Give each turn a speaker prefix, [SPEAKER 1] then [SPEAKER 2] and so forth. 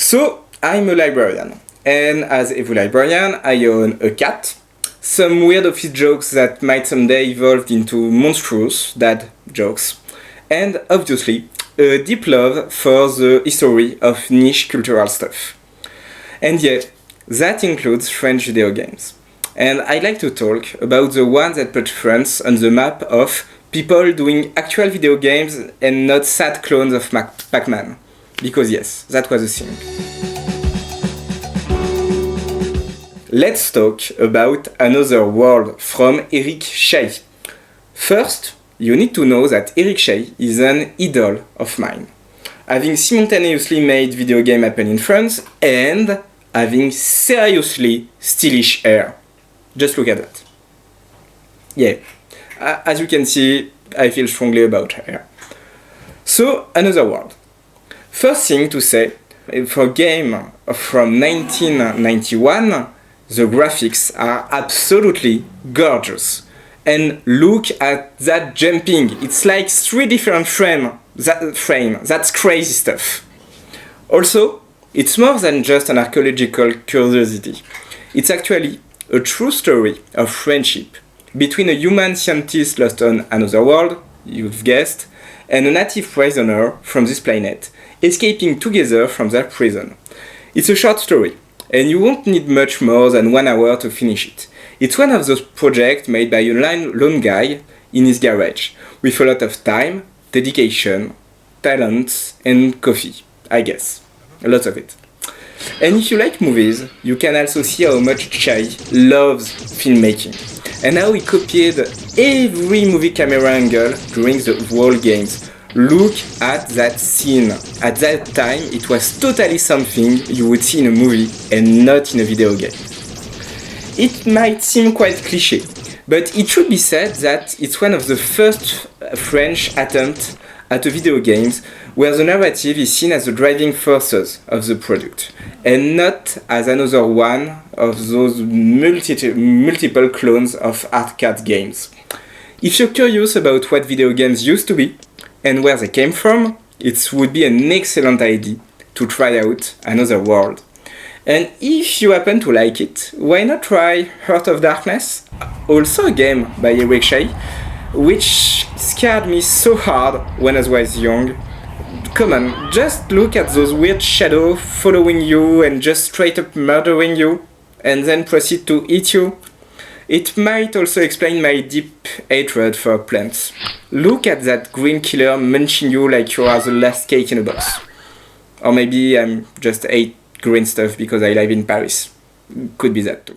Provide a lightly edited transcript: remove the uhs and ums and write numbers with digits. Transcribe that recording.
[SPEAKER 1] So, I'm a librarian, and as every librarian, I own a cat, some weird office jokes that might someday evolve into monstrous dad jokes, and obviously, a deep love for the history of niche cultural stuff. And yeah, that includes French video games. And I'd like to talk about the ones that put France on the map of people doing actual video games and not sad clones of Pac-Man. Because yes, that was a thing. Let's talk about Another World from Eric Shea. First, you need to know that Eric Shea is an idol of mine, having simultaneously made video game happen in France and having seriously stylish hair. Just look at that. Yeah, as you can see, I feel strongly about hair. So, Another World. First thing to say, for a game from 1991, the graphics are absolutely gorgeous. And look at that jumping, it's like 3 different frames. That's crazy stuff. Also, it's more than just an archaeological curiosity. It's actually a true story of friendship between a human scientist lost on another world, you've guessed, and a native prisoner from this planet, escaping together from their prison. It's a short story, and you won't need much more than 1 hour to finish it. It's one of those projects made by a lone guy in his garage, with a lot of time, dedication, talent, and coffee, I guess. A lot of it. And if you like movies, you can also see how much Chai loves filmmaking, and how he copied every movie camera angle during the whole games. Look at that scene. At that time, it was totally something you would see in a movie and not in a video game. It might seem quite cliché, but it should be said that it's one of the first French attempts at a video games where the narrative is seen as the driving forces of the product, and not as another one of those multiple clones of arcade games. If you're curious about what video games used to be, and where they came from, it would be an excellent idea to try out Another World. And if you happen to like it, why not try Heart of Darkness? Also a game by Eric Shea, which scared me so hard when I was young. Come on, just look at those weird shadows following you and just straight up murdering you, and then proceed to eat you. It might also explain my deep hatred for plants. Look at that green killer munching you like you are the last cake in a box. Or maybe I'm just hate green stuff because I live in Paris. Could be that too.